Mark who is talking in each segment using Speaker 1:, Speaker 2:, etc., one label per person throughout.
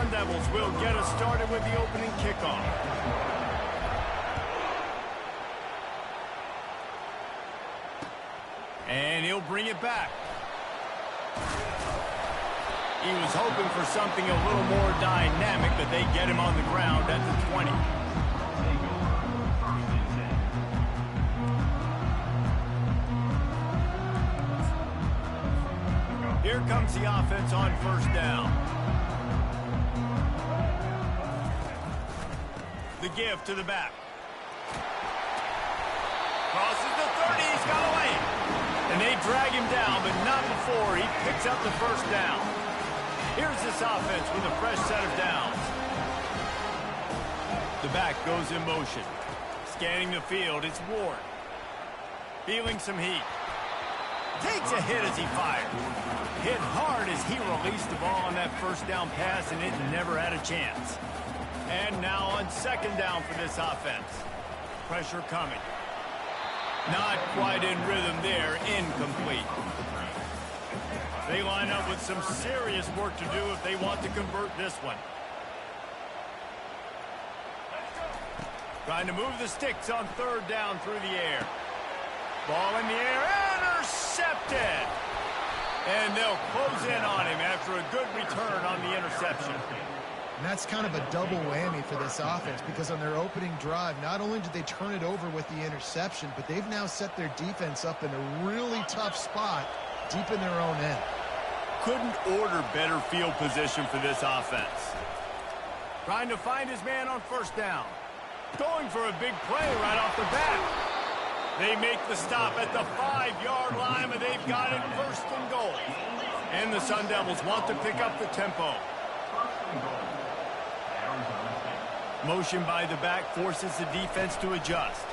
Speaker 1: Sun Devils will get us started with the opening kickoff. And he'll bring it back. He was hoping for something a little more dynamic, but they get him on the ground at the 20. Here comes the offense on first down. The give to the back. Crosses the 30, he's got away. And they drag him down, but not before he picks up the first down. Here's this offense with a fresh set of downs. The back goes in motion. Scanning the field, it's Ward. Feeling some heat. Takes a hit as he fired. Hit hard as he released the ball on that first down pass, and it never had a chance. And now on second down for this offense. Pressure coming. Not quite in rhythm there, incomplete. They line up with some serious work to do if they want to convert this one. Trying to move the sticks on third down through the air. Ball in the air, intercepted! And they'll close in on him after a good return on the interception.
Speaker 2: And that's kind of a double whammy for this offense because on their opening drive, not only did they turn it over with the interception, but they've now set their defense up in a really tough spot deep in their own end.
Speaker 1: Couldn't order better field position for this offense. Trying to find his man on first down. Going for a big play right off the bat. They make the stop at the 5-yard line, but they've got it first and goal. And the Sun Devils want to pick up the tempo. Motion by the back forces the defense to adjust.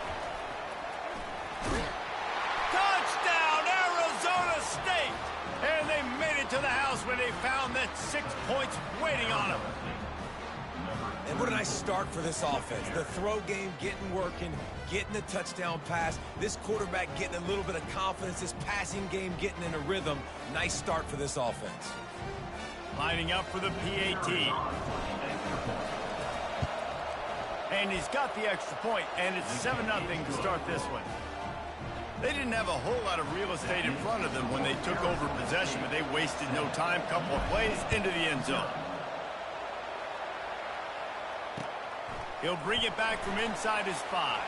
Speaker 1: Touchdown, Arizona State! And they made it to the house when they found that 6 points waiting on them.
Speaker 3: And what a nice start for this offense. The throw game getting working, getting the touchdown pass. This quarterback getting a little bit of confidence. This passing game getting in a rhythm. Nice start for this offense.
Speaker 1: Lining up for the PAT. And he's got the extra point, and it's 7-0 to start this one. They didn't have a whole lot of real estate in front of them when they took over possession, but they wasted no time. Couple of plays into the end zone. He'll bring it back from inside his 5.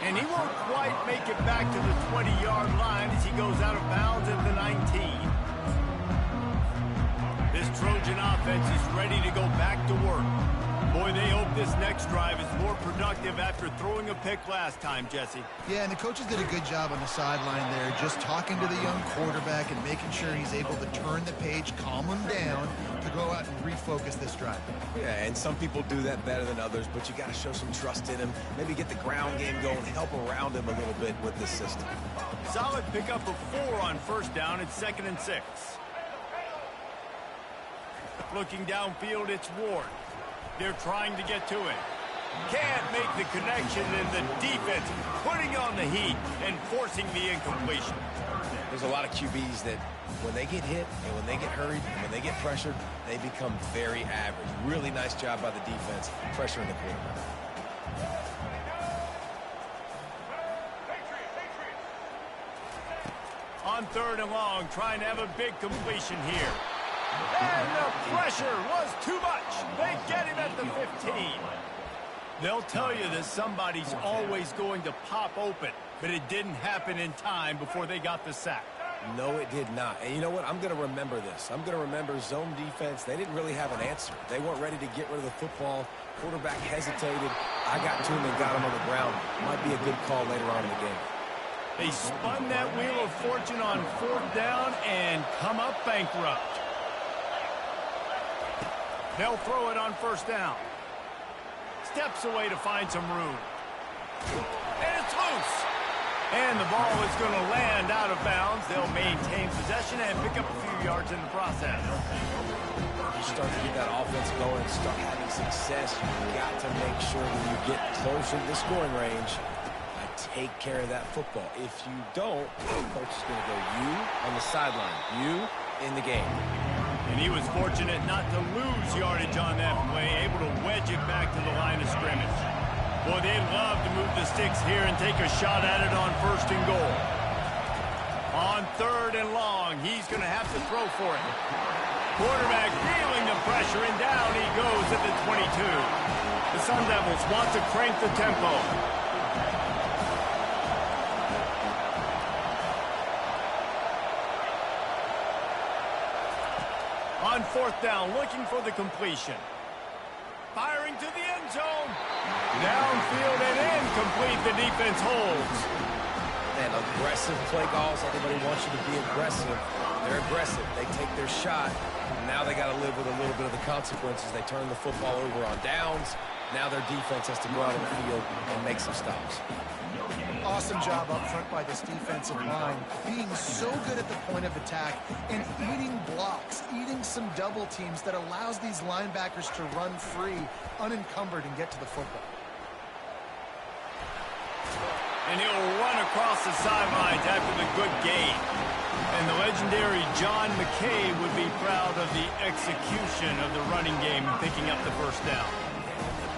Speaker 1: And he won't quite make it back to the 20-yard line as he goes out of bounds at the 19. This Trojan offense is ready to go back to work. Boy, they hope this next drive is more productive after throwing a pick last time, Jesse.
Speaker 2: Yeah, and the coaches did a good job on the sideline there, just talking to the young quarterback and making sure he's able to turn the page, calm him down, to go out and refocus this drive.
Speaker 3: Yeah, and some people do that better than others, but you got to show some trust in him. Maybe get the ground game going, help around him a little bit with this system.
Speaker 1: Solid pickup of 4 on first down. It's 2nd and 6. Looking downfield, it's Ward. They're trying to get to it. Can't make the connection, and the defense putting on the heat and forcing the incompletion.
Speaker 3: There's a lot of QBs that when they get hit and when they get hurried and when they get pressured, they become very average. Really nice job by the defense, pressuring the quarterback.
Speaker 1: On 3rd and long, trying to have a big completion here. And the pressure was too much. They get him at the 15. They'll tell you that somebody's always going to pop open, but it didn't happen in time before they got the sack.
Speaker 3: No, it did not. And you know what? I'm going to remember this. I'm going to remember zone defense. They didn't really have an answer. They weren't ready to get rid of the football. Quarterback hesitated. I got to him and got him on the ground. Might be a good call later on in the game.
Speaker 1: They spun that wheel of fortune on 4th down and come up bankrupt. They'll throw it on first down. Steps away to find some room. And it's loose. And the ball is going to land out of bounds. They'll maintain possession and pick up a few yards in the process.
Speaker 3: You start to get that offense going and start having success, you've got to make sure when you get closer to the scoring range, take care of that football. If you don't, the coach is going to go you on the sideline, you in the game.
Speaker 1: And he was fortunate not to lose yardage on that play, able to wedge it back to the line of scrimmage. Boy, they'd love to move the sticks here and take a shot at it on 1st and goal. On 3rd and long, he's going to have to throw for it. Quarterback feeling the pressure, and down he goes at the 22. The Sun Devils want to crank the tempo. On 4th down, looking for the completion. Firing to the end zone. Downfield and incomplete. The defense holds.
Speaker 3: Man, aggressive play calls. Everybody wants you to be aggressive. They're aggressive. They take their shot. Now they got to live with a little bit of the consequences. They turn the football over on downs. Now their defense has to go out on the field and make some stops.
Speaker 2: Awesome job up front by this defensive line, being so good at the point of attack and eating blocks, eating some double teams that allows these linebackers to run free, unencumbered, and get to the football.
Speaker 1: And he'll run across the sidelines after the good gain. And the legendary John McKay would be proud of the execution of the running game and picking up the 1st down.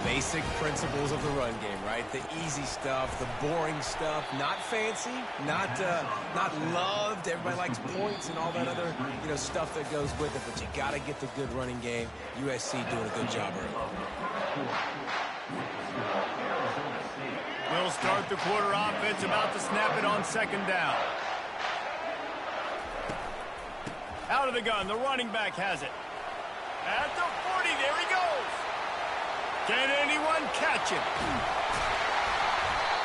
Speaker 3: Basic principles of the run game, right? The easy stuff, the boring stuff, not fancy, not loved. Everybody likes points and all that other, stuff that goes with it. But you got to get the good running game. USC doing a good job early.
Speaker 1: We'll start the quarter offense, about to snap it on 2nd down. Out of the gun, the running back has it. At the 40, there he goes. Can anyone catch him?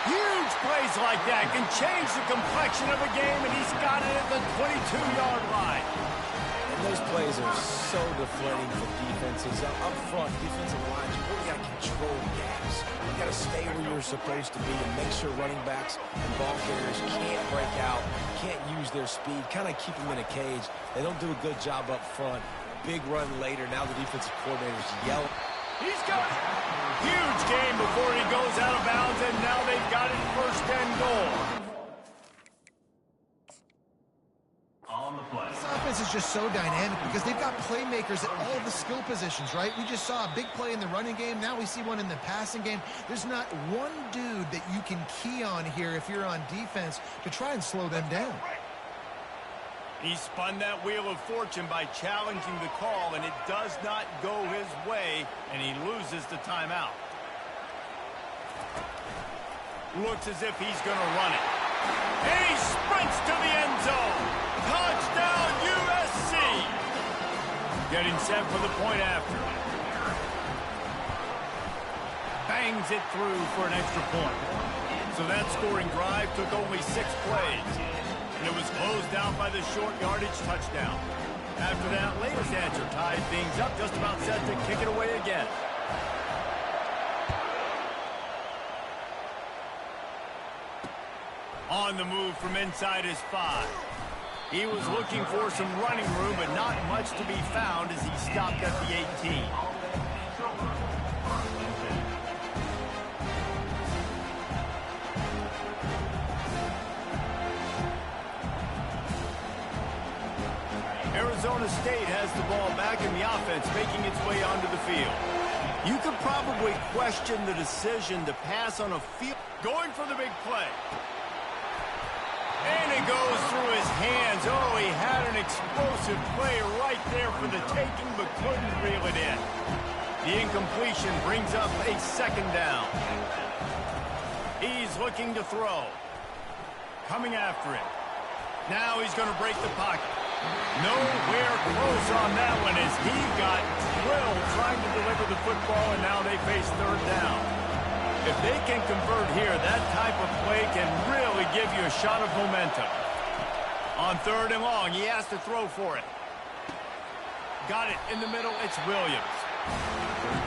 Speaker 1: Huge plays like that can change the complexion of a game, and he's got it at the 22-yard line.
Speaker 3: And those plays are so deflating for defenses. Up front, defensive lines, you really got to control games. You got to stay where you're supposed to be and make sure running backs and ball carriers can't break out, can't use their speed, kind of keep them in a cage. They don't do a good job up front. Big run later. Now the defensive coordinator's yelling.
Speaker 1: He's got it. Huge game before he goes out of bounds, and now they've got it 1st and goal.
Speaker 2: This offense is just so dynamic because they've got playmakers at all the skill positions, right? We just saw a big play in the running game. Now we see one in the passing game. There's not one dude that you can key on here if you're on defense to try and slow them down.
Speaker 1: He spun that wheel of fortune by challenging the call, and it does not go his way, and he loses the timeout. Looks as if he's going to run it. And he sprints to the end zone. Touchdown, USC. Getting set for the point after. Bangs it through for an extra point. So that scoring drive took only 6 plays. And it was closed out by the short yardage touchdown. After that, latest answer tied things up, just about set to kick it away again. On the move from inside his 5. He was looking for some running room, but not much to be found as he stopped at the 18. Arizona State has the ball back in the offense, making its way onto the field. You could probably question the decision to pass on a field. Going for the big play. And it goes through his hands. Oh, he had an explosive play right there for the taking, but couldn't reel it in. The incompletion brings up a 2nd down. He's looking to throw. Coming after it. Now he's going to break the pocket. Nowhere close on that one as he got drilled trying to deliver the football, and now they face 3rd down. If they can convert here, that type of play can really give you a shot of momentum. On 3rd and long, he has to throw for it. Got it in the middle, it's Williams.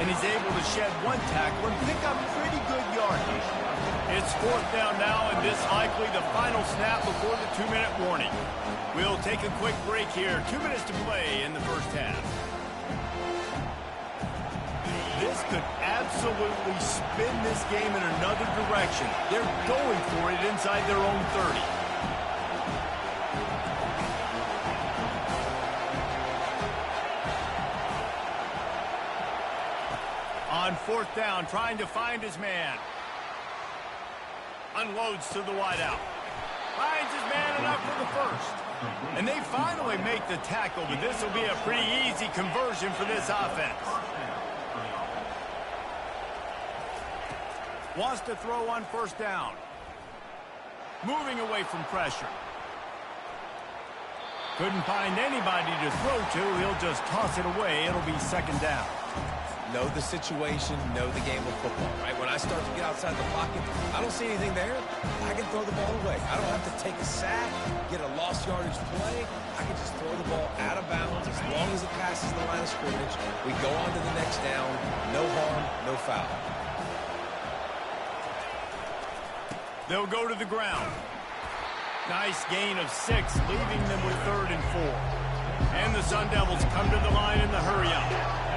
Speaker 1: And he's able to shed 1 tackle and pick up pretty good yardage. It's 4th down now, and this likely the final snap before the 2-minute warning. We'll take a quick break here. 2 minutes to play in the 1st half. This could absolutely spin this game in another direction. They're going for it inside their own 30. On fourth down, trying to find his man. Unloads to the wideout. Finds his man enough for the first. And they finally make the tackle, but this will be a pretty easy conversion for this offense. Wants to throw on first down. Moving away from pressure. Couldn't find anybody to throw to. He'll just toss it away. It'll be second down.
Speaker 3: Know the situation, know the game of football, right? When I start to get outside the pocket, I don't see anything there. I can throw the ball away. I don't have to take a sack, get a lost yardage play. I can just throw the ball out of bounds as long as it passes the line of scrimmage. We go on to the next down. No harm, no foul.
Speaker 1: They'll go to the ground. Nice gain of 6, leaving them with 3rd and 4. And the Sun Devils come to the line in the hurry-up.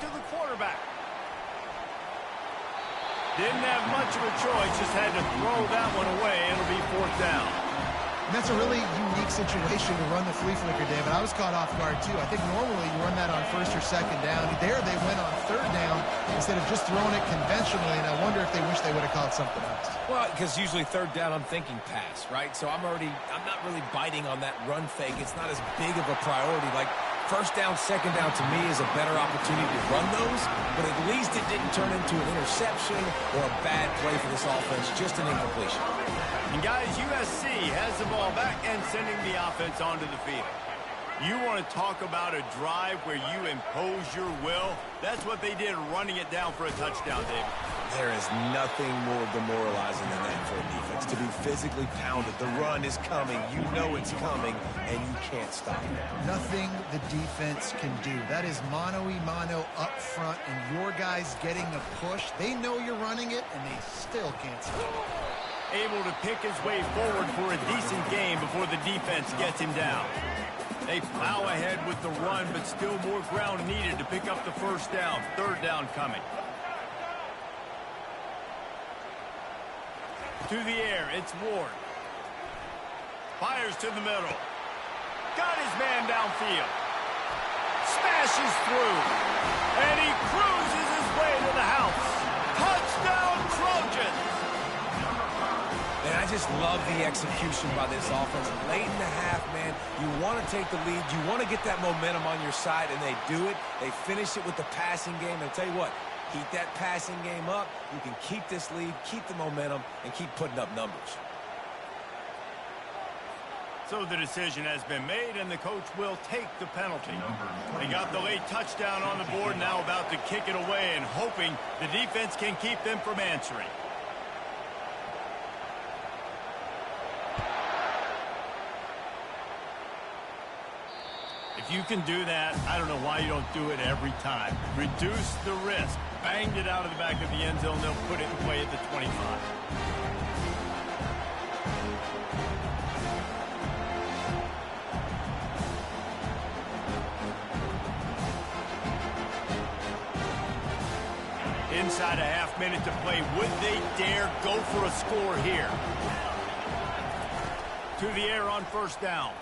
Speaker 1: To the quarterback. Didn't have much of a choice, just had to throw that one away. It'll be 4th down.
Speaker 2: And that's a really unique situation to run the flea flicker, David. I was caught off guard, too. I think normally you run that on 1st or 2nd down. There they went on 3rd down instead of just throwing it conventionally, and I wonder if they wish they would have called something else.
Speaker 3: Well, because usually 3rd down, I'm thinking pass, right? So I'm not really biting on that run fake. It's not as big of a priority. Like, 1st down, 2nd down to me is a better opportunity to run those, but at least it didn't turn into an interception or a bad play for this offense, just an incompletion.
Speaker 1: And guys, USC has the ball back and sending the offense onto the field. You want to talk about a drive where you impose your will? That's what they did, running it down for a touchdown, David.
Speaker 3: There is nothing more demoralizing than that for a defense, to be physically pounded. The run is coming. You know it's coming, and you can't stop it.
Speaker 2: Nothing the defense can do. That is mano-a-mano up front, and your guys getting a push. They know you're running it, and they still can't stop it.
Speaker 1: Able to pick his way forward for a decent game before the defense gets him down. They plow ahead with the run, but still more ground needed to pick up the 1st down. 3rd down coming. To the air, it's Ward. Fires to the middle. Got his man downfield. Smashes through. And he cruises his way to the house. Touchdown, Trojans!
Speaker 3: And I just love the execution by this offense. Late in the half, man, you want to take the lead. You want to get that momentum on your side, and they do it. They finish it with the passing game. And I'll tell you what, keep that passing game up. You can keep this lead, keep the momentum, and keep putting up numbers.
Speaker 1: So the decision has been made, and the coach will take the penalty. They got the late touchdown on the board, now about to kick it away and hoping the defense can keep them from answering. If you can do that, I don't know why you don't do it every time. Reduce the risk. Banged it out of the back of the end zone. They'll put it in play at the 25. Inside a half minute to play. Would they dare go for a score here? To the air on 1st down.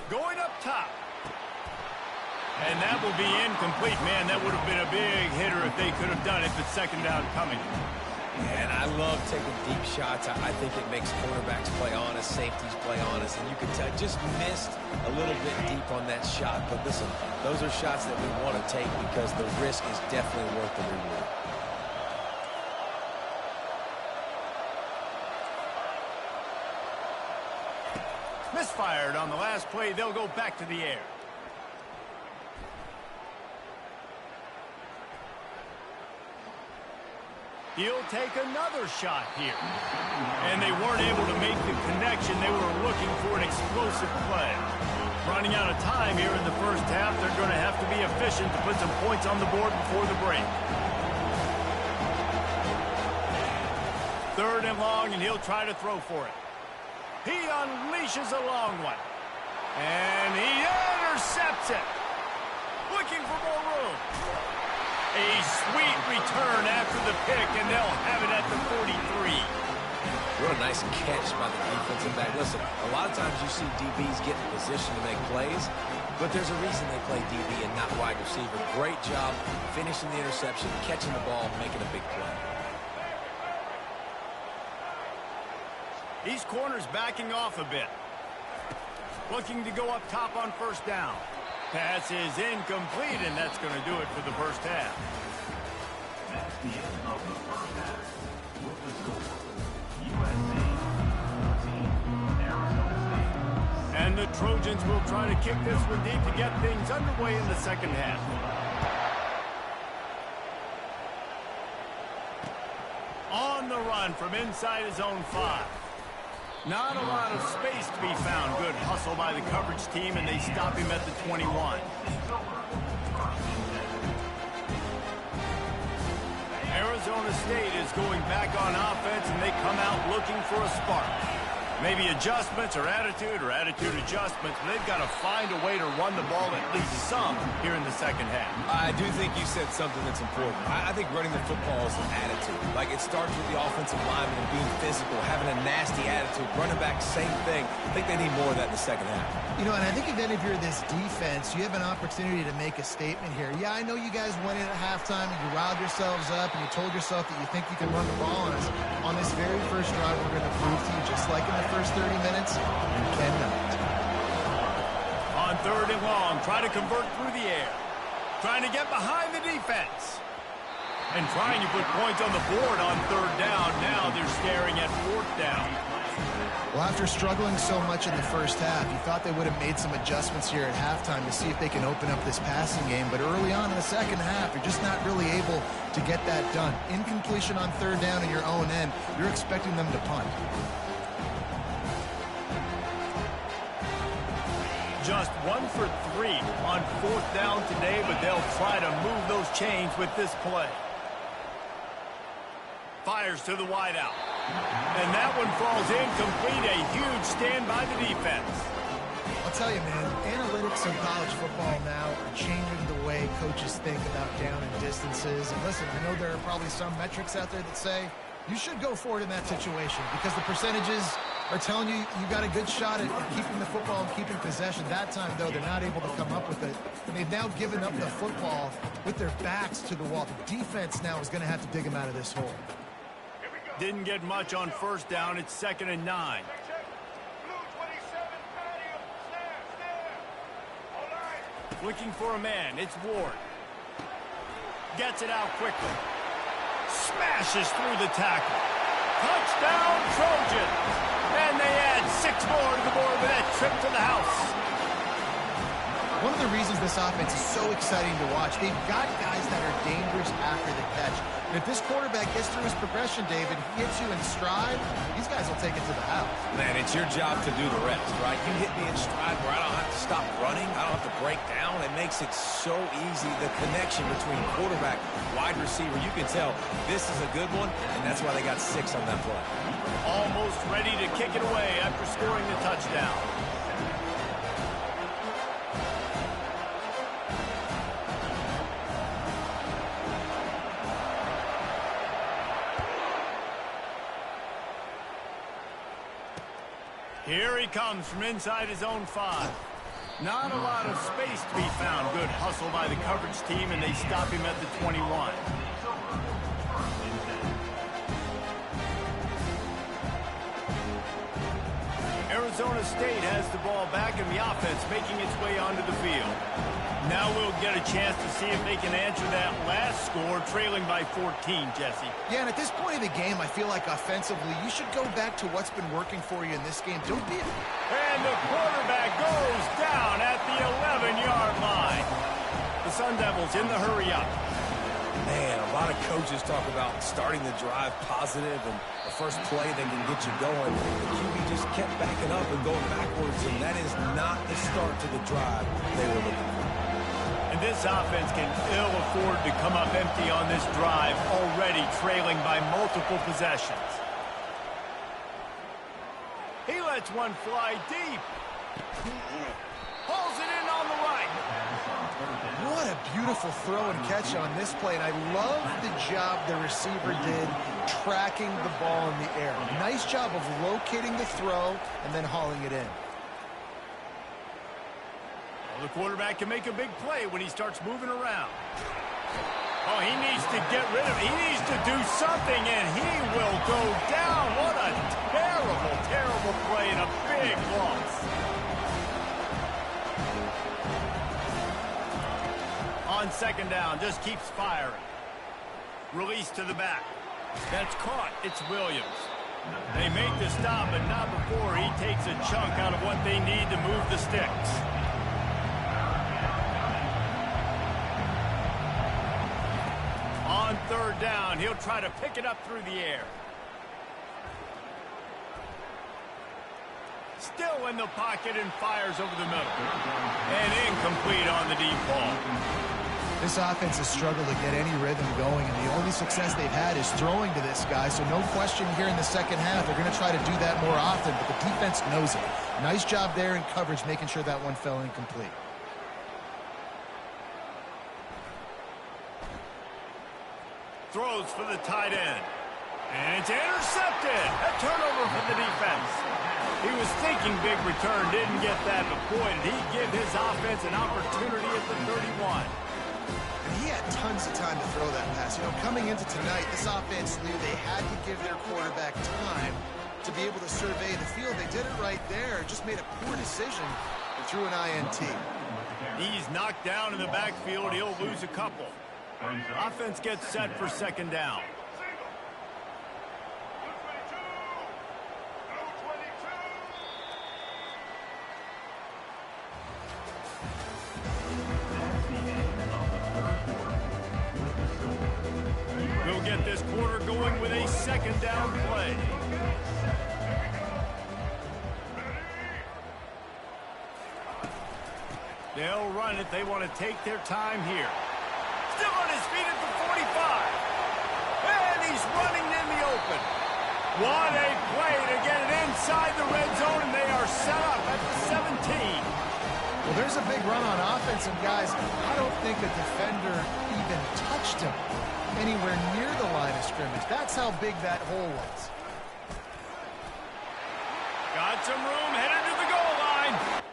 Speaker 1: Going up top. And that will be incomplete. Man, that would have been a big hitter if they could have done it, but 2nd down coming.
Speaker 3: And I love taking deep shots. I think it makes quarterbacks play honest, safeties play honest, and you can tell just missed a little bit deep on that shot. But listen, those are shots that we want to take because the risk is definitely worth the reward.
Speaker 1: Misfired on the last play. They'll go back to the air. He'll take another shot here. And they weren't able to make the connection. They were looking for an explosive play. Running out of time here in the 1st half. They're going to have to be efficient to put some points on the board before the break. 3rd and long, and he'll try to throw for it. He unleashes a long one. And he intercepts it. Looking for more room. A sweet return after the pick, and they'll have it at the 43.
Speaker 3: What a nice catch by the defensive back. Listen, a lot of times you see DBs get in position to make plays, but there's a reason they play DB and not wide receiver. Great job finishing the interception, catching the ball, making a big play.
Speaker 1: These corners backing off a bit. Looking to go up top on first down. Pass is incomplete, and that's going to do it for the first half.
Speaker 4: That's the end of the first half. With the score, USA 14, Arizona State.
Speaker 1: And the Trojans will try to kick this one deep to get things underway in the second half. On the run from inside his own 5. Not a lot of space to be found. Good hustle by the coverage team, and they stop him at the 21. Arizona State is going back on offense, and they come out looking for a spark. Maybe adjustments or attitude adjustments, but they've got to find a way to run the ball at least some here in the second half.
Speaker 3: I do think you said something that's important. I think running the football is an attitude. Like, it starts with the offensive lineman and being physical, having a nasty attitude. Running back, same thing. I think they need more of that in the second half.
Speaker 2: You know, and I think then if you're this defense, you have an opportunity to make a statement here. Yeah, I know you guys went in at halftime and you riled yourselves up and you told yourself that you think you can run the ball on us. On this very first drive, we're going to prove to you, just like in the first 30 minutes, you cannot.
Speaker 1: On third and long, try to convert through the air. Trying to get behind the defense. And trying to put points on the board on third down. Now they're staring at fourth down.
Speaker 2: Well, after struggling so much in the first half, you thought they would have made some adjustments here at halftime to see if they can open up this passing game. But early on in the second half, you're just not really able to get that done. Incompletion on third down in your own end, you're expecting them to punt.
Speaker 1: Just 1 for 3 on fourth down today, but they'll try to move those chains with this play. Fires to the wideout. And that one falls incomplete. A huge stand by the defense.
Speaker 2: I'll tell you, man, analytics in college football now are changing the way coaches think about down and distances. And listen, I know there are probably some metrics out there that say you should go for it in that situation because the percentages are telling you you got a good shot at keeping the football and keeping possession. That time, though, they're not able to come up with it. And they've now given up the football with their backs to the wall. The defense now is going to have to dig them out of this hole.
Speaker 1: Didn't get much on first down. It's 2nd and 9. Looking for a man. It's Ward. Gets it out quickly. Smashes through the tackle. Touchdown, Trojans. And they add 6 more to the board with that trip to the house.
Speaker 2: One of the reasons this offense is so exciting to watch, they've got guys that are dangerous after the catch. And if this quarterback gets through his progression, David, he hits you in stride, these guys will take it to the house.
Speaker 3: Man, it's your job to do the rest, right? You hit me in stride where I don't have to stop running. I don't have to break down. It makes it so easy. The connection between quarterback, wide receiver, you can tell this is a good one, and that's why they got 6 on that play.
Speaker 1: Almost ready to kick it away after scoring the touchdown. Here he comes from inside his own 5. Not a lot of space to be found. Good hustle by the coverage team, and they stop him at the 21. Arizona State has the ball back, and the offense making its way onto the field. Now we'll get a chance to see if they can answer that last score, trailing by 14, Jesse.
Speaker 2: Yeah, and at this point of the game, I feel like offensively, you should go back to what's been working for you in this game. Don't be...
Speaker 1: And the quarterback goes down at the 11-yard line. The Sun Devils in the hurry-up.
Speaker 3: Man, a lot of coaches talk about starting the drive positive and the first play that can get you going. The QB just kept backing up and going backwards, and that is not the start to the drive they were looking for.
Speaker 1: And this offense can ill afford to come up empty on this drive, already trailing by multiple possessions. He lets one fly deep. Pulls it in on the right.
Speaker 2: What a beautiful beautiful throw and catch on this play, and I love the job the receiver did tracking the ball in the air. Nice job of locating the throw and then hauling it in.
Speaker 1: Well, the quarterback can make a big play when he starts moving around. Oh, he needs to get rid of it. He needs to do something, and he will go down. What a terrible, terrible play and a big loss. On second down, just keeps firing. Release to the back. That's caught. It's Williams. They make the stop, but not before he takes a chunk out of what they need to move the sticks. On third down, he'll try to pick it up through the air. Still in the pocket and fires over the middle. And incomplete on the deep ball.
Speaker 2: This offense has struggled to get any rhythm going, and the only success they've had is throwing to this guy, so no question here in the second half they're going to try to do that more often, but the defense knows it. Nice job there in coverage, making sure that one fell incomplete.
Speaker 1: Throws for the tight end. And it's intercepted. A turnover for the defense. He was thinking big return, didn't get that, but boy, did he give his offense an opportunity at the 31.
Speaker 2: And he had tons of time to throw that pass. You know, coming into tonight, this offense knew they had to give their quarterback time to be able to survey the field. They did it right there, just made a poor decision and threw an INT.
Speaker 1: He's knocked down in the backfield. He'll lose a couple. Offense gets set for second down. We'll get this quarter going with a second down play. They'll run it. They want to take their time here. Still on his feet at the 45. And he's running in the open. What a play to get it inside the red zone, and they are set up at the 17.
Speaker 2: Well, there's a big run on offense, and guys, I don't think a defender even touched him anywhere near the line of scrimmage. That's how big that hole was.
Speaker 1: Got some room, headed to the goal line.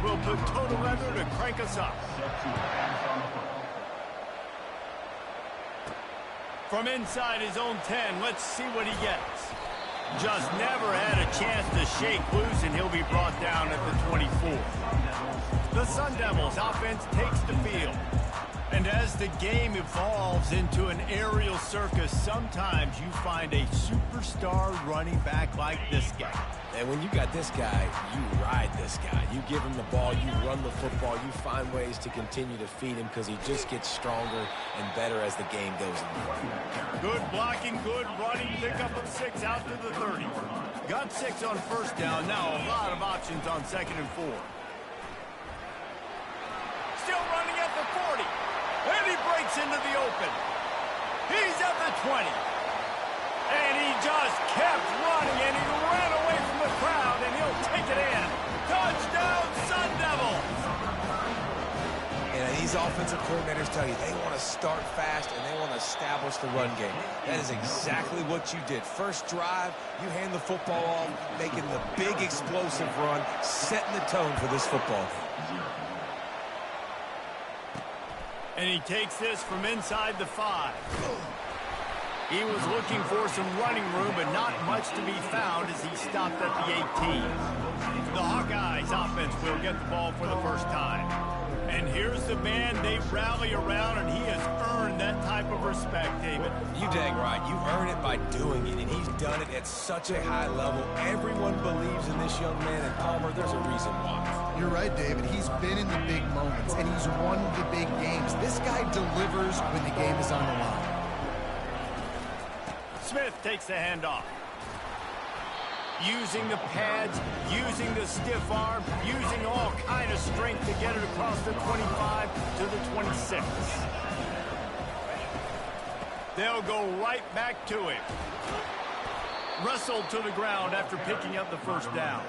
Speaker 1: will put total leather to crank us up. From inside his own 10, let's see what he gets. Just never had a chance to shake loose, and he'll be brought down at the 24. The Sun Devils offense takes the field. And as the game evolves into an aerial circus, sometimes you find a superstar running back like this guy.
Speaker 3: And when you got this guy, you ride this guy. You give him the ball, you run the football, you find ways to continue to feed him because he just gets stronger and better as the game goes on.
Speaker 1: Good blocking, good running, pickup of 6 out to the 30. Got 6 on first down, now a lot of options on 2nd and 4. Still running at the 40. And he breaks into the open. He's at the 20. And he just kept running, and he ran away from the crowd, and he'll take it in. Touchdown, Sun Devils!
Speaker 3: And these offensive coordinators tell you they want to start fast and they want to establish the run game. That is exactly what you did. First drive, you hand the football off, making the big explosive run, setting the tone for this football game.
Speaker 1: And he takes this from inside the 5. He was looking for some running room, but not much to be found as he stopped at the 18. The Hawkeyes offense will get the ball for the first time. And here's the man they rally around, and he has earned that type of respect, David.
Speaker 3: You dang right. You earn it by doing it, and he's done it at such a high level. Everyone believes in this young man, and Palmer, there's a reason why.
Speaker 2: You're right, David. He's been in the big moments, and he's won the big games. This guy delivers when the game is on the line.
Speaker 1: Smith takes the handoff. Using the pads, using the stiff arm, using all kind of strength to get it across the 25 to the 26. They'll go right back to him. Wrestled to the ground after picking up the first down.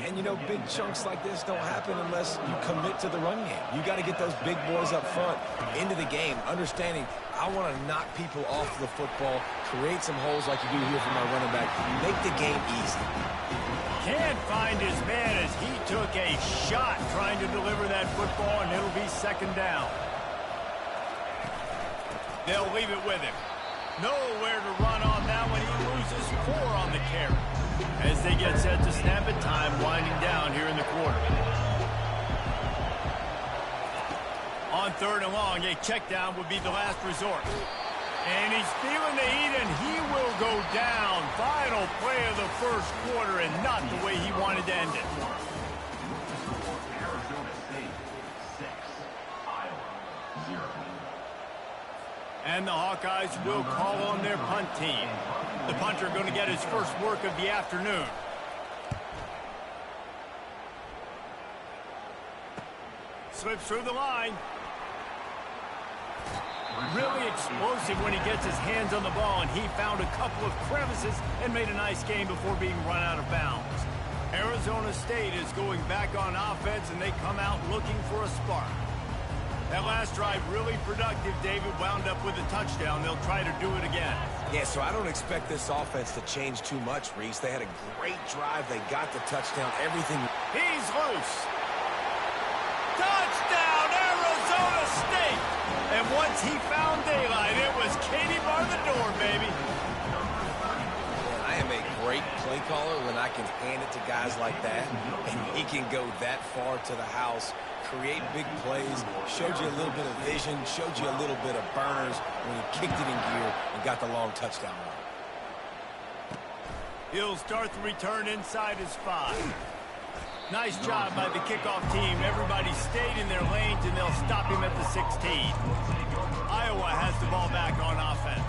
Speaker 3: And, you know, big chunks like this don't happen unless you commit to the run game. You got to get those big boys up front into the game, understanding I want to knock people off the football, create some holes like you do here for my running back, make the game easy.
Speaker 1: Can't find his man as he took a shot trying to deliver that football, and it'll be 2nd down. They'll leave it with him. Nowhere to run on that one. He loses 4 on the carry. As they get set to snap it, time winding down here in the quarter. On 3rd and long, a check down would be the last resort. And he's feeling the heat, and he will go down. Final play of the first quarter, and not the way he wanted to end it.
Speaker 4: Arizona State 6, Iowa 0.
Speaker 1: And the Hawkeyes will call on their punt team. The punter going to get his first work of the afternoon. Slips through the line. Really explosive when he gets his hands on the ball, and he found a couple of crevices and made a nice game before being run out of bounds. Arizona State is going back on offense, and they come out looking for a spark. That last drive really productive. David wound up with a touchdown. They'll try to do it again.
Speaker 3: Yeah, so I don't expect this offense to change too much, Reese. They had a great drive. They got the touchdown. Everything.
Speaker 1: He's loose. Touchdown, Arizona State. And once he found daylight, it was Katie bar the door, baby.
Speaker 3: I am a great play caller when I can hand it to guys like that, and he can go that far to the house, create big plays, showed you a little bit of vision, showed you a little bit of burners when he kicked it in gear and got the long touchdown run.
Speaker 1: He'll start the return inside his 5. Nice job by the kickoff team. Everybody stayed in their lanes, and they'll stop him at the 16. Iowa has the ball back on offense.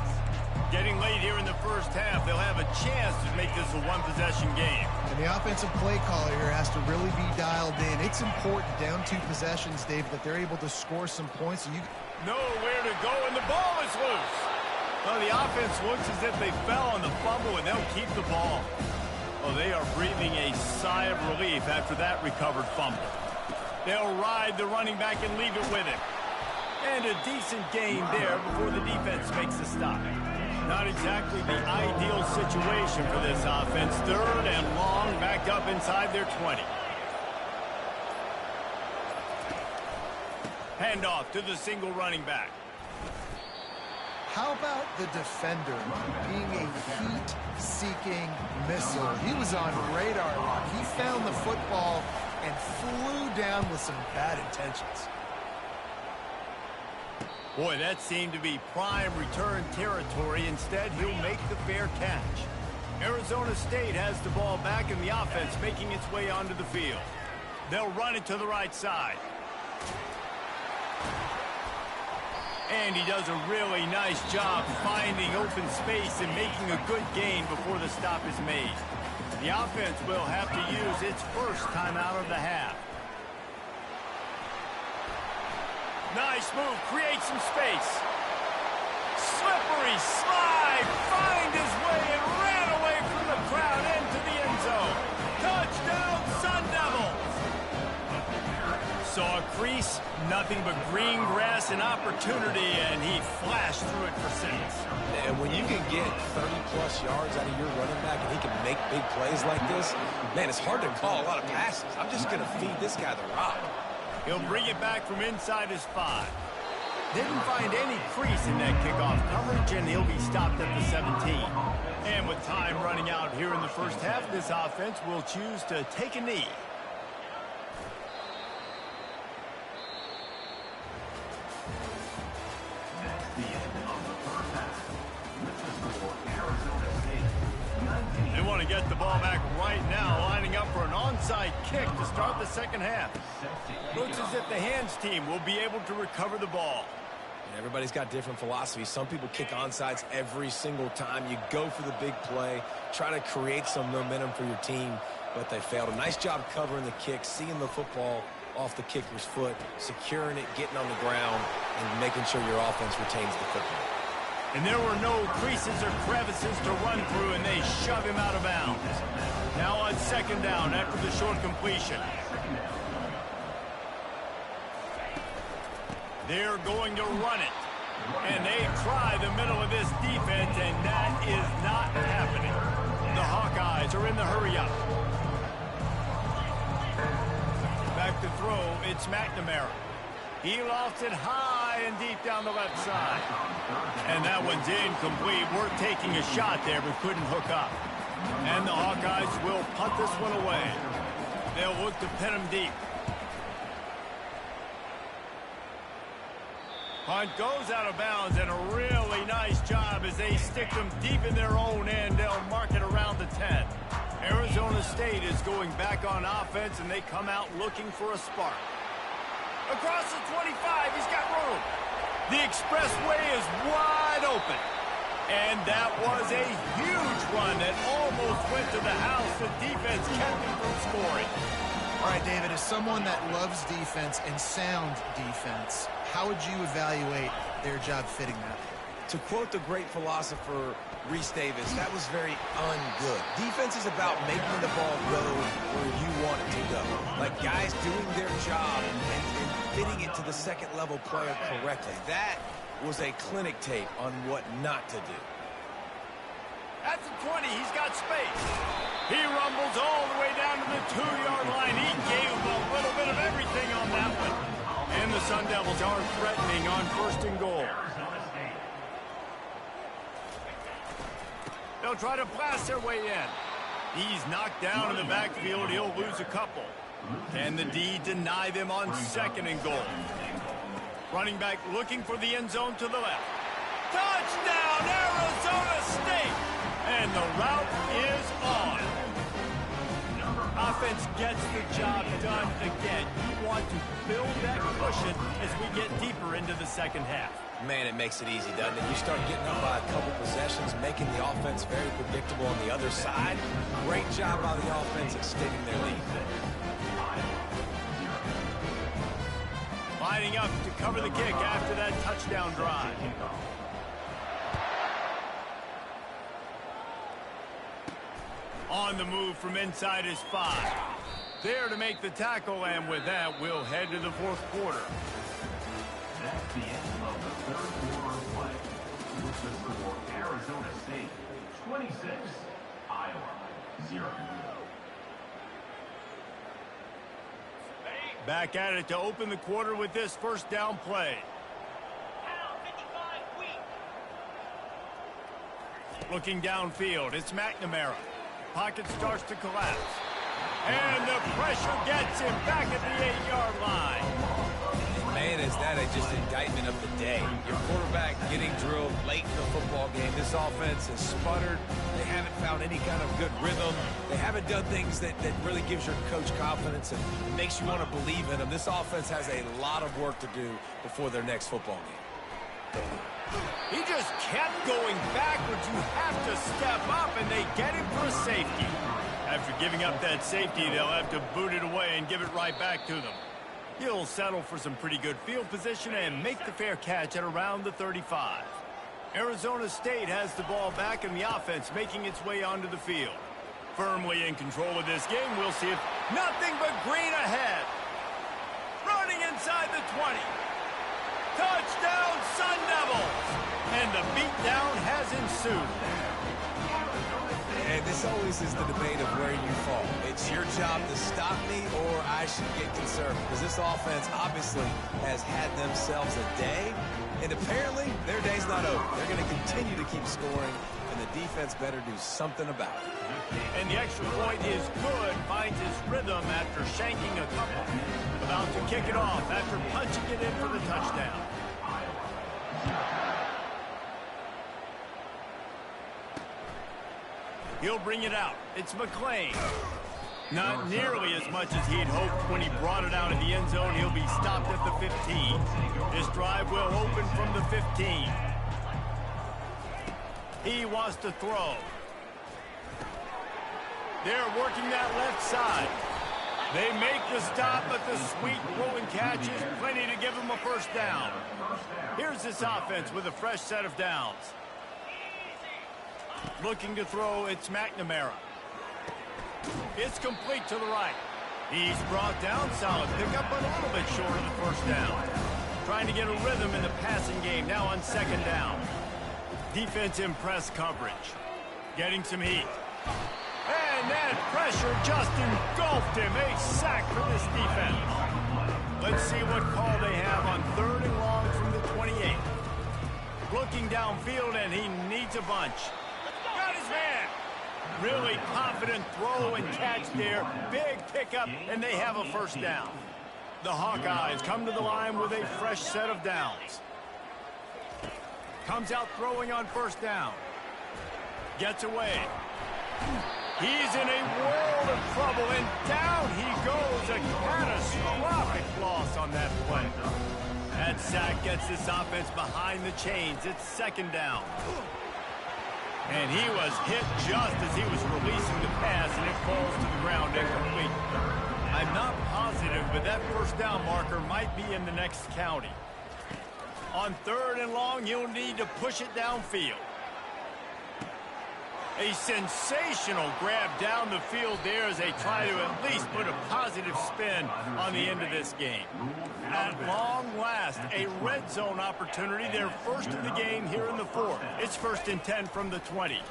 Speaker 1: Getting late here in the first half, they'll have a chance to make this a one-possession game.
Speaker 2: And the offensive play caller here has to really be dialed in. It's important down 2 possessions, Dave, that they're able to score some points. So you
Speaker 1: Nowhere to go, and the ball is loose. Well, the offense looks as if they fell on the fumble, and they'll keep the ball. Well, they are breathing a sigh of relief after that recovered fumble. They'll ride the running back and leave it with him. And a decent gain there before the defense makes the stop. Not exactly the ideal situation for this offense. 3rd and long, back up inside their 20. Handoff to the single running back.
Speaker 2: How about the defender being a heat-seeking missile? He was on radar lock. He found the football and flew down with some bad intentions.
Speaker 1: Boy, that seemed to be prime return territory. Instead, he'll make the fair catch. Arizona State has the ball back in the offense, making its way onto the field. They'll run it to the right side. And he does a really nice job finding open space and making a good gain before the stop is made. The offense will have to use its first timeout of the half. Nice move, create some space. Slippery slide, find his way and ran away from the crowd into the end zone. Touchdown, Sun Devils! Saw a crease, nothing but green grass and opportunity, and he flashed through it for 6.
Speaker 3: And when you can get 30-plus yards out of your running back and he can make big plays like this, man, it's hard to call a lot of passes. I'm just going to feed this guy the rock.
Speaker 1: He'll bring it back from inside his 5. Didn't find any crease in that kickoff coverage, and he'll be stopped at the 17. And with time running out here in the first half, this offense will choose to take a knee. They want to get the ball back right now, lining up for an onside kick to start the second half. Looks as if the hands team will be able to recover the ball.
Speaker 3: Everybody's got different philosophies. Some people kick onside every single time. You go for the big play, try to create some momentum for your team, but they failed. A nice job covering the kick, seeing the football off the kicker's foot, securing it, getting on the ground, and making sure your offense retains the football.
Speaker 1: And there were no creases or crevices to run through, and they shove him out of bounds. Now on second down after the short completion. They're going to run it. And they try the middle of this defense, and that is not happening. The Hawkeyes are in the hurry-up. Back to throw, it's McNamara. He lofts it high and deep down the left side. And that one's incomplete. We're taking a shot there, but couldn't hook up. And the Hawkeyes will punt this one away. They'll look to pin him deep. Punt goes out of bounds, and a really nice job as they stick them deep in their own end. They'll mark it around the 10. Arizona State is going back on offense, and they come out looking for a spark. Across the 25, he's got room. The expressway is wide open. And that was a huge run that almost went to the house. The defense kept him from scoring.
Speaker 2: All right, David, as someone that loves defense and sound defense, how would you evaluate their job fitting that?
Speaker 3: To quote the great philosopher Reese Davis, that was very ungood. Defense is about making the ball go where you want it to go. Like guys doing their job and fitting it to the second-level player correctly. That was a clinic tape on what not to do.
Speaker 1: At the 20, he's got space. He rumbles all the way down to the 2-yard line. He gave him a little bit of everything on that one. And the Sun Devils are threatening on 1st and goal. They'll try to blast their way in. He's knocked down in the backfield. He'll lose a couple. And the D deny them on 2nd and goal. Running back looking for the end zone to the left. Touchdown, Arizona State! And the route is on. Offense gets the job done again. You want to build that cushion as we get deeper into the second half.
Speaker 3: Man, it makes it easy, doesn't it? You start getting up by a couple possessions, making the offense very predictable on the other side. Great job by the offense extending their lead.
Speaker 1: Lining up to cover the kick after that touchdown drive. On the move from inside his 5. There to make the tackle, and with that, we'll head to the 4th quarter.
Speaker 4: That's the end of the 3rd quarter of play. With the score, Arizona State 26, Iowa 0.
Speaker 1: Back at it to open the quarter with this first down play. Looking downfield, it's McNamara. Pocket starts to collapse. And the pressure gets him back at the 8-yard line.
Speaker 3: Man, is that just indictment of the day. Your quarterback getting drilled late in the football game. This offense has sputtered. They haven't found any kind of good rhythm. They haven't done things that really gives your coach confidence and makes you want to believe in them. This offense has a lot of work to do before their next football game.
Speaker 1: He just kept going backwards. You have to step up, and they get him for a safety. After giving up that safety, they'll have to boot it away and give it right back to them. He'll settle for some pretty good field position and make the fair catch at around the 35. Arizona State has the ball back, and the offense making its way onto the field. Firmly in control of this game, we'll see if nothing but green ahead. Running inside the 20. Touchdown, Sun Devils! And the beatdown has ensued.
Speaker 3: And this always is the debate of where you fall. It's your job to stop me, or I should get concerned. Because this offense obviously has had themselves a day, and apparently their day's not over. They're going to continue to keep scoring, and the defense better do something about it.
Speaker 1: And the extra point is good, finds his rhythm after shanking a couple. About to kick it off after punching it in for the touchdown. He'll bring it out. It's McClain. Not nearly as much as he'd hoped when he brought it out in the end zone. He'll be stopped at the 15. This drive will open from the 15. He wants to throw. They're working that left side. They make the stop, but the sweet throwing catch is plenty to give them a first down. Here's this offense with a fresh set of downs. Looking to throw, it's McNamara. It's complete to the right. He's brought down, solid pickup, but a little bit short of the first down. Trying to get a rhythm in the passing game now on second down. Defense in press coverage. Getting some heat. And that pressure just engulfed him. A sack for this defense. Let's see what call they have on 3rd and long from the 28. Looking downfield, and he needs a bunch. Got his man. Really confident throw and catch there. Big pickup, and they have a first down. The Hawkeyes come to the line with a fresh set of downs. Comes out throwing on first down. Gets away. He's in a world of trouble, and down he goes. A catastrophic loss on that play. That sack gets this offense behind the chains. It's second down. And he was hit just as he was releasing the pass, and it falls to the ground incomplete. I'm not positive, but that first down marker might be in the next county. On 3rd and long, you'll need to push it downfield. A sensational grab down the field there as they try to at least put a positive spin on the end of this game. At long last, a red zone opportunity, their first of the game here in the 4th. It's 1st and 10 from the 20.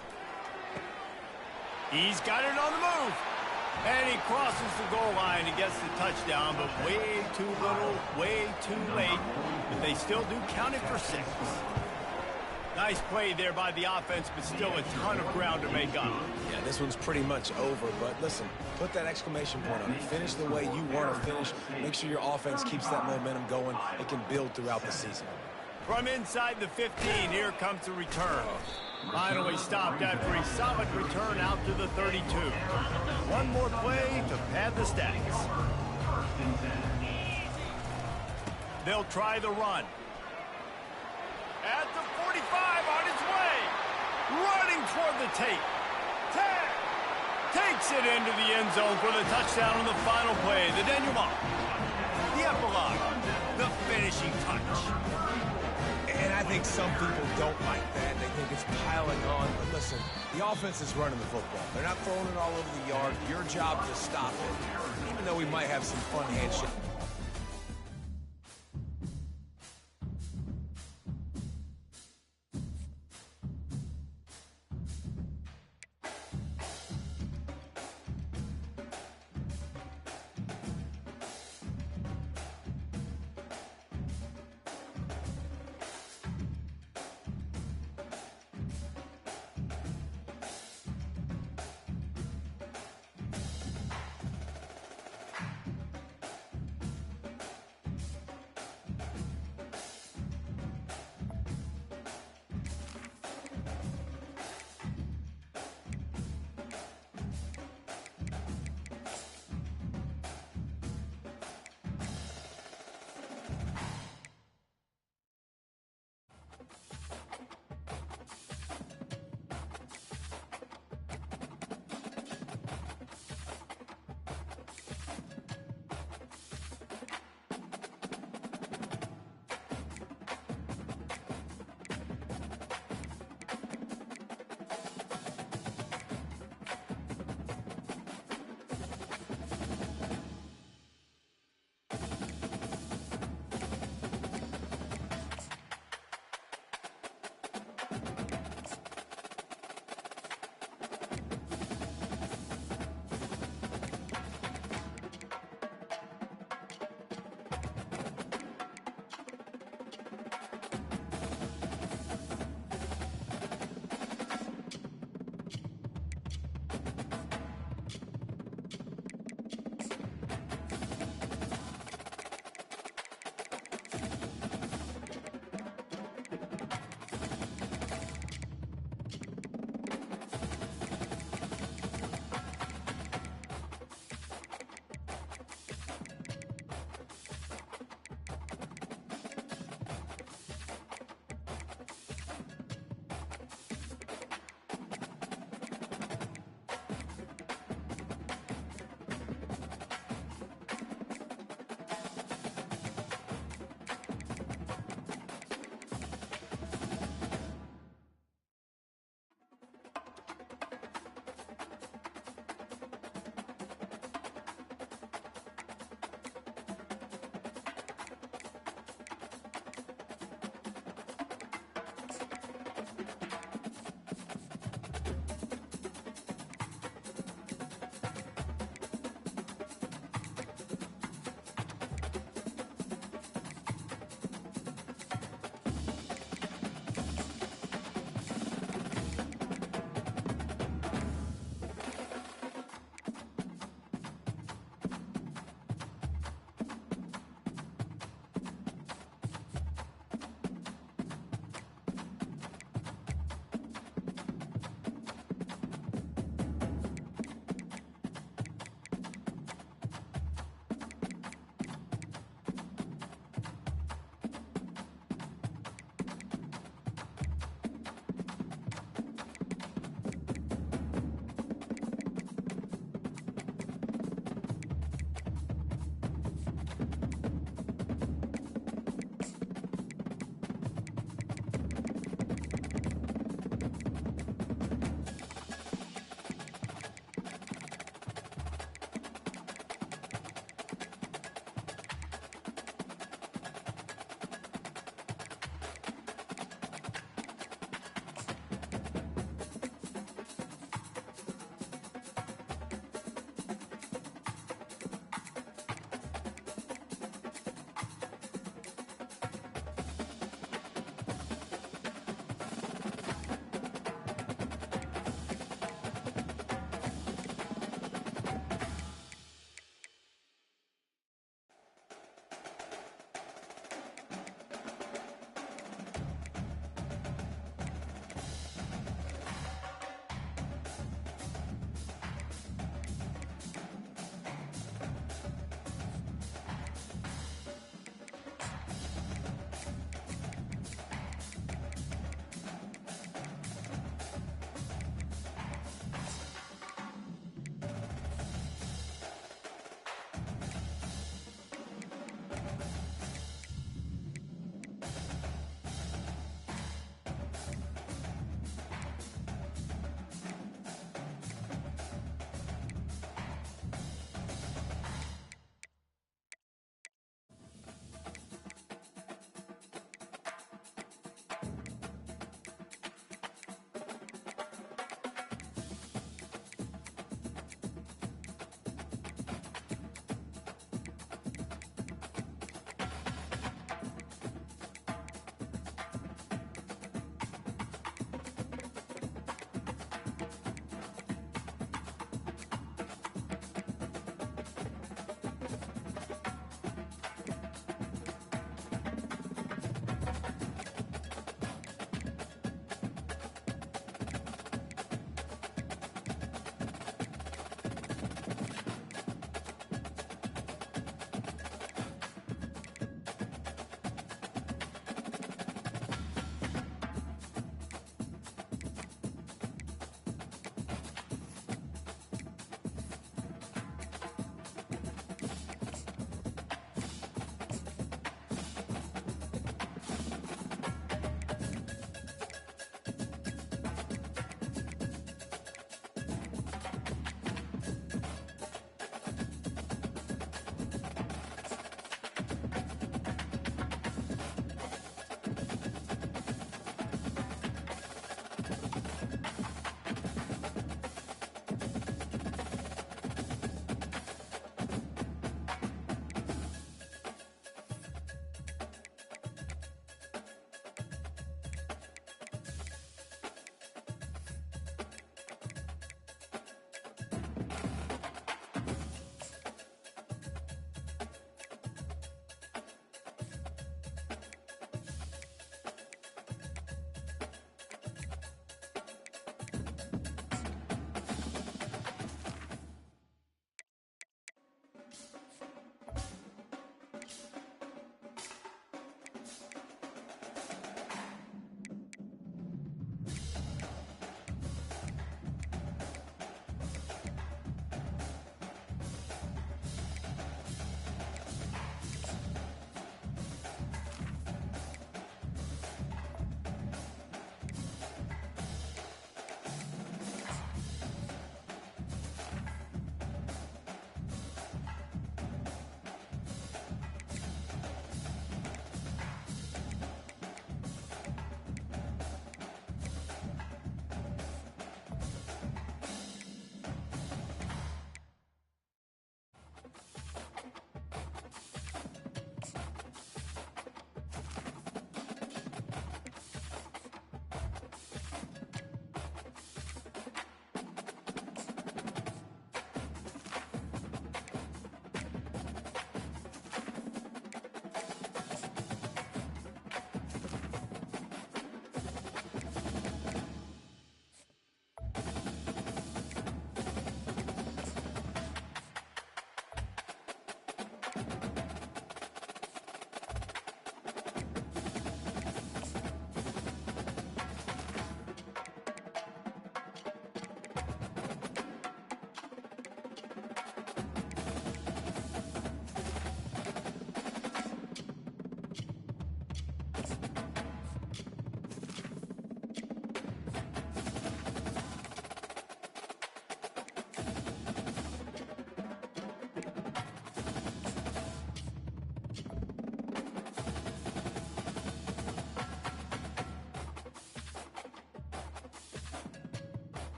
Speaker 1: He's got it on the move. And he crosses the goal line and gets the touchdown, but way too little, way too late. But they still do count it for 6. Nice play there by the offense, but still a ton of ground to make up.
Speaker 3: Yeah, this one's pretty much over, but listen, put that exclamation point on it. Finish the way you want to finish. Make sure your offense keeps that momentum going. It can build throughout the season.
Speaker 1: From inside the 15, here comes the return. Finally stopped after a solid return out to the 32. One more play to pad the stats. They'll try the run. At the 45, on his way. Running toward the tape. Takes it into the end zone for the touchdown on the final play. The denouement. The epilogue. The finishing touch.
Speaker 3: And I think some people don't like that. They think it's piling on. But listen, the offense is running the football. They're not throwing it all over the yard. Your job to stop it. Even though we might have some fun handshakes.